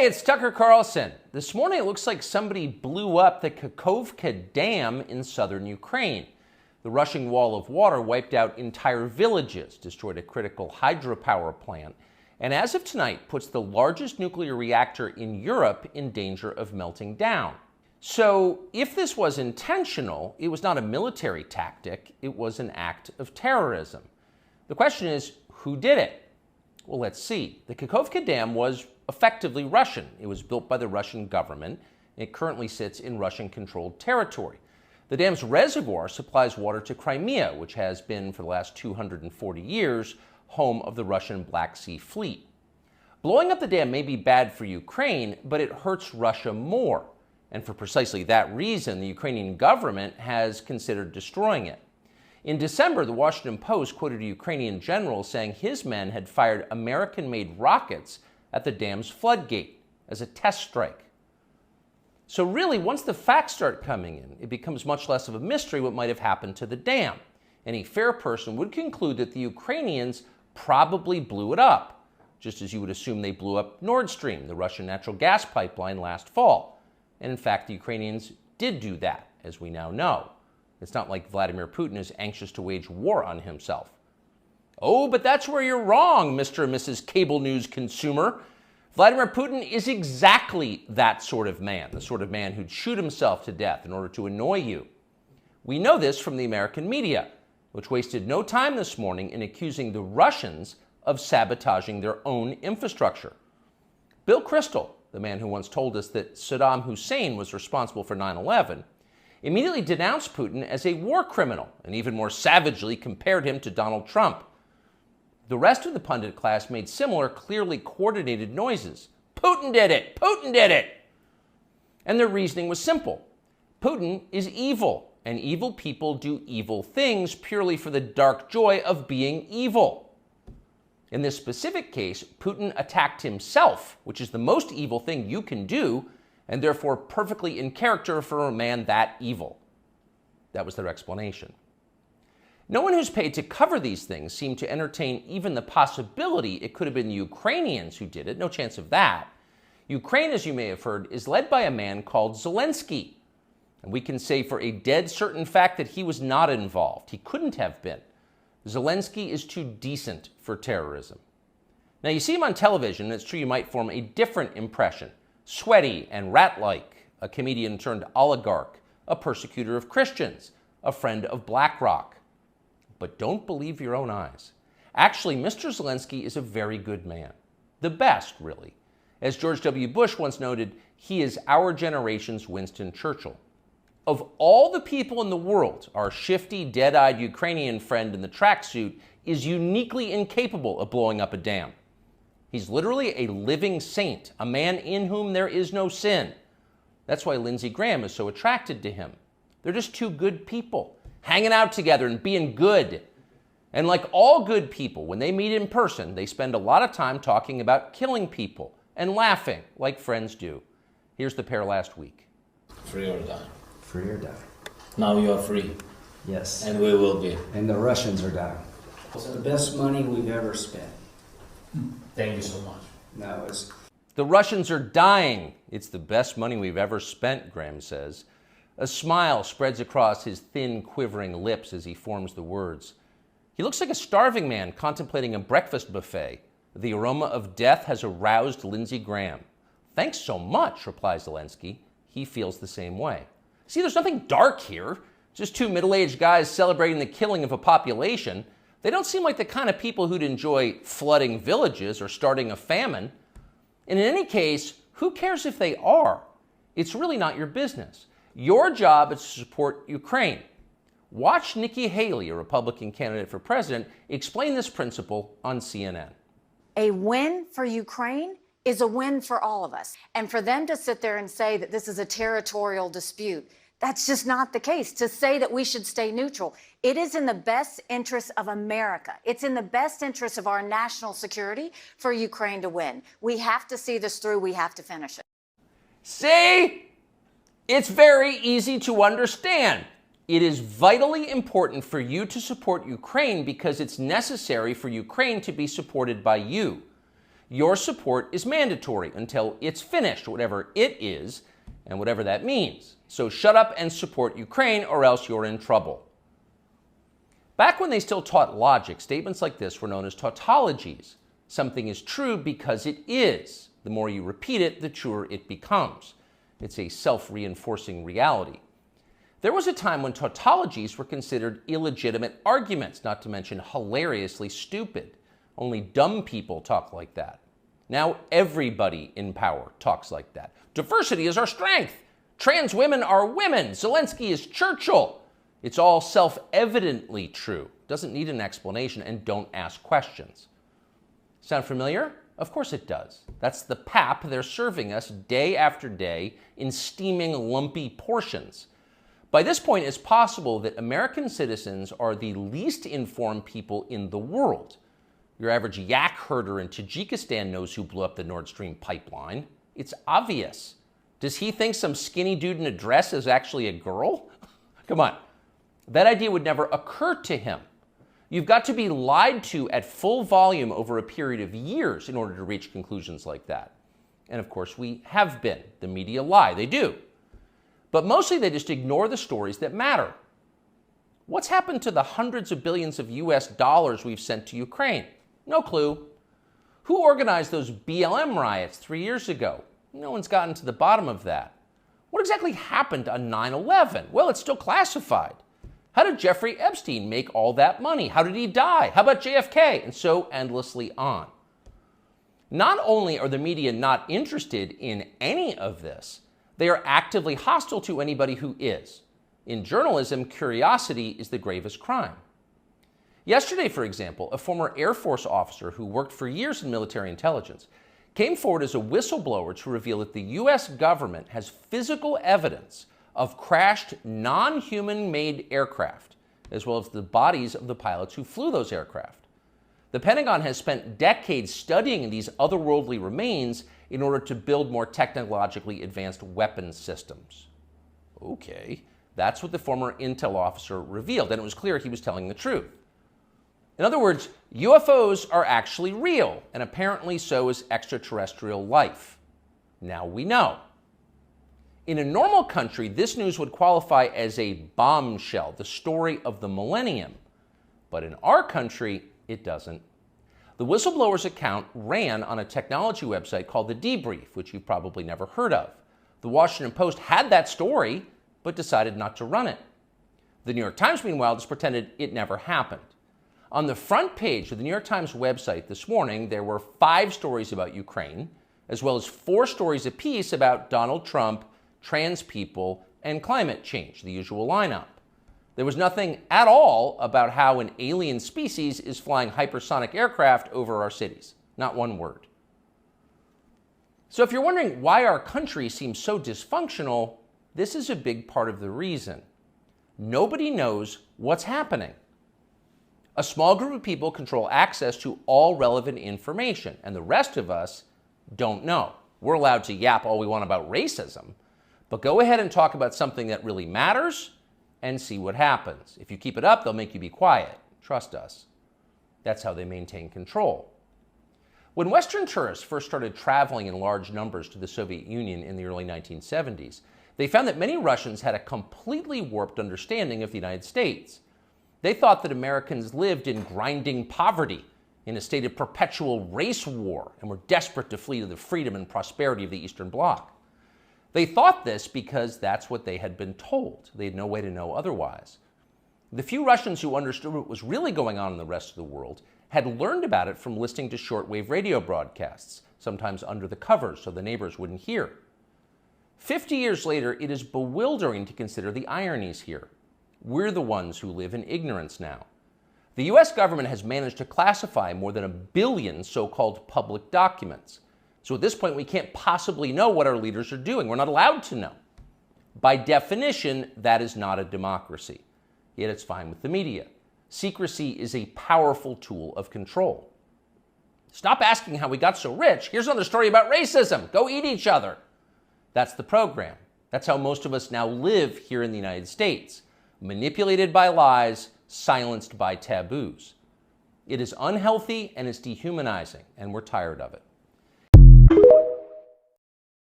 Hey, it's Tucker Carlson. This morning it looks like somebody blew up the Kahowce Dam in southern Ukraine. The rushing wall of water wiped out entire villages, destroyed a critical hydropower plant, and as of tonight puts the largest nuclear reactor in Europe in danger of melting down. So if this was intentional, it was not a military tactic, it was an act of terrorism. The question is, who did it? Well, let's see. The Kahowce Dam was effectively Russian. It was built by the Russian government. It currently sits in Russian-controlled territory. The dam's reservoir supplies water to Crimea, which has been, for the last 240 years, home of the Russian Black Sea Fleet. Blowing up the dam may be bad for Ukraine, but it hurts Russia more. And for precisely that reason, the Ukrainian government has considered destroying it. In December, the Washington Post quoted a Ukrainian general saying his men had fired American-made rockets at the dam's floodgate as a test strike. So really, once the facts start coming in, it becomes much less of a mystery what might have happened to the dam. Any fair person would conclude that the Ukrainians probably blew it up, just as you would assume they blew up Nord Stream, the Russian natural gas pipeline, last fall. And in fact, the Ukrainians did do that, as we now know. It's not like Vladimir Putin is anxious to wage war on himself. Oh, but that's where you're wrong, Mr. and Mrs. Cable News consumer. Vladimir Putin is exactly that sort of man, the sort of man who'd shoot himself to death in order to annoy you. We know this from the American media, which wasted no time this morning in accusing the Russians of sabotaging their own infrastructure. Bill Kristol, the man who once told us that Saddam Hussein was responsible for 9/11, immediately denounced Putin as a war criminal and even more savagely compared him to Donald Trump. The rest of the pundit class made similar, clearly coordinated noises. Putin did it! Putin did it! And their reasoning was simple. Putin is evil, and evil people do evil things purely for the dark joy of being evil. In this specific case, Putin attacked himself, which is the most evil thing you can do, and therefore perfectly in character for a man that evil. That was their explanation. No one who's paid to cover these things seemed to entertain even the possibility it could have been the Ukrainians who did it. No chance of that. Ukraine, as you may have heard, is led by a man called Zelensky. And we can say for a dead certain fact that he was not involved. He couldn't have been. Zelensky is too decent for terrorism. Now, you see him on television, and it's true you might form a different impression. Sweaty and rat-like, a comedian turned oligarch, a persecutor of Christians, a friend of BlackRock. But don't believe your own eyes. Actually, Mr. Zelensky is a very good man. The best, really. As George W. Bush once noted, he is our generation's Winston Churchill. Of all the people in the world, our shifty, dead-eyed Ukrainian friend in the tracksuit is uniquely incapable of blowing up a dam. He's literally a living saint, a man in whom there is no sin. That's why Lindsey Graham is so attracted to him. They're just two good people, hanging out together and being good. And like all good people, when they meet in person, they spend a lot of time talking about killing people and laughing like friends do. Here's the pair last week. Free or die. Free or die. Now you are free. Yes. And we will be. And the Russians are dying. It's the best money we've ever spent. Thank you so much. No, it's... The Russians are dying. It's the best money we've ever spent, Graham says. A smile spreads across his thin, quivering lips as he forms the words. He looks like a starving man contemplating a breakfast buffet. The aroma of death has aroused Lindsey Graham. Thanks so much, replies Zelensky. He feels the same way. See, there's nothing dark here. Just two middle-aged guys celebrating the killing of a population. They don't seem like the kind of people who'd enjoy flooding villages or starting a famine. And in any case, who cares if they are? It's really not your business. Your job is to support Ukraine. Watch Nikki Haley, a Republican candidate for president, explain this principle on CNN. A win for Ukraine is a win for all of us. And for them to sit there and say that this is a territorial dispute, that's just not the case. To say that we should stay neutral, it is in the best interest of America. It's in the best interest of our national security for Ukraine to win. We have to see this through. We have to finish it. See? It's very easy to understand. It is vitally important for you to support Ukraine because it's necessary for Ukraine to be supported by you. Your support is mandatory until it's finished, whatever it is, and whatever that means. So shut up and support Ukraine, or else you're in trouble. Back when they still taught logic, statements like this were known as tautologies. Something is true because it is. The more you repeat it, the truer it becomes. It's a self-reinforcing reality. There was a time when tautologies were considered illegitimate arguments, not to mention hilariously stupid. Only dumb people talk like that. Now everybody in power talks like that. Diversity is our strength. Trans women are women. Zelensky is Churchill. It's all self-evidently true. Doesn't need an explanation, and don't ask questions. Sound familiar? Of course it does. That's the pap they're serving us day after day in steaming, lumpy portions. By this point, it's possible that American citizens are the least informed people in the world. Your average yak herder in Tajikistan knows who blew up the Nord Stream pipeline. It's obvious. Does he think some skinny dude in a dress is actually a girl? Come on. That idea would never occur to him. You've got to be lied to at full volume over a period of years in order to reach conclusions like that. And of course, we have been. The media lie. They do. But mostly they just ignore the stories that matter. What's happened to the hundreds of billions of US dollars we've sent to Ukraine? No clue. Who organized those BLM riots 3 years ago? No one's gotten to the bottom of that. What exactly happened on 9/11? Well, it's still classified. How did Jeffrey Epstein make all that money? How did he die? How about JFK? And so endlessly on. Not only are the media not interested in any of this, they are actively hostile to anybody who is. In journalism, curiosity is the gravest crime. Yesterday, for example, a former Air Force officer who worked for years in military intelligence came forward as a whistleblower to reveal that the U.S. government has physical evidence of crashed non-human-made aircraft, as well as the bodies of the pilots who flew those aircraft. The Pentagon has spent decades studying these otherworldly remains in order to build more technologically advanced weapons systems. Okay, that's what the former intel officer revealed, and it was clear he was telling the truth. In other words, UFOs are actually real, and apparently so is extraterrestrial life. Now we know. In a normal country, this news would qualify as a bombshell, the story of the millennium. But in our country, it doesn't. The whistleblower's account ran on a technology website called The Debrief, which you've probably never heard of. The Washington Post had that story, but decided not to run it. The New York Times, meanwhile, just pretended it never happened. On the front page of the New York Times website this morning, there were 5 stories about Ukraine, as well as 4 stories apiece about Donald Trump, trans people, and climate change, the usual lineup. There was nothing at all about how an alien species is flying hypersonic aircraft over our cities. Not one word. So if you're wondering why our country seems so dysfunctional, this is a big part of the reason. Nobody knows what's happening. A small group of people control access to all relevant information, and the rest of us don't know. We're allowed to yap all we want about racism, but go ahead and talk about something that really matters and see what happens. If you keep it up, they'll make you be quiet. Trust us. That's how they maintain control. When Western tourists first started traveling in large numbers to the Soviet Union in the early 1970s, they found that many Russians had a completely warped understanding of the United States. They thought that Americans lived in grinding poverty, in a state of perpetual race war, and were desperate to flee to the freedom and prosperity of the Eastern Bloc. They thought this because that's what they had been told. They had no way to know otherwise. The few Russians who understood what was really going on in the rest of the world had learned about it from listening to shortwave radio broadcasts, sometimes under the covers so the neighbors wouldn't hear. 50 years later, it is bewildering to consider the ironies here. We're the ones who live in ignorance now. The US government has managed to classify more than 1 billion so-called public documents. So at this point, we can't possibly know what our leaders are doing. We're not allowed to know. By definition, that is not a democracy. Yet it's fine with the media. Secrecy is a powerful tool of control. Stop asking how we got so rich. Here's another story about racism. Go eat each other. That's the program. That's how most of us now live here in the United States. Manipulated by lies, silenced by taboos. It is unhealthy and it's dehumanizing, and we're tired of it.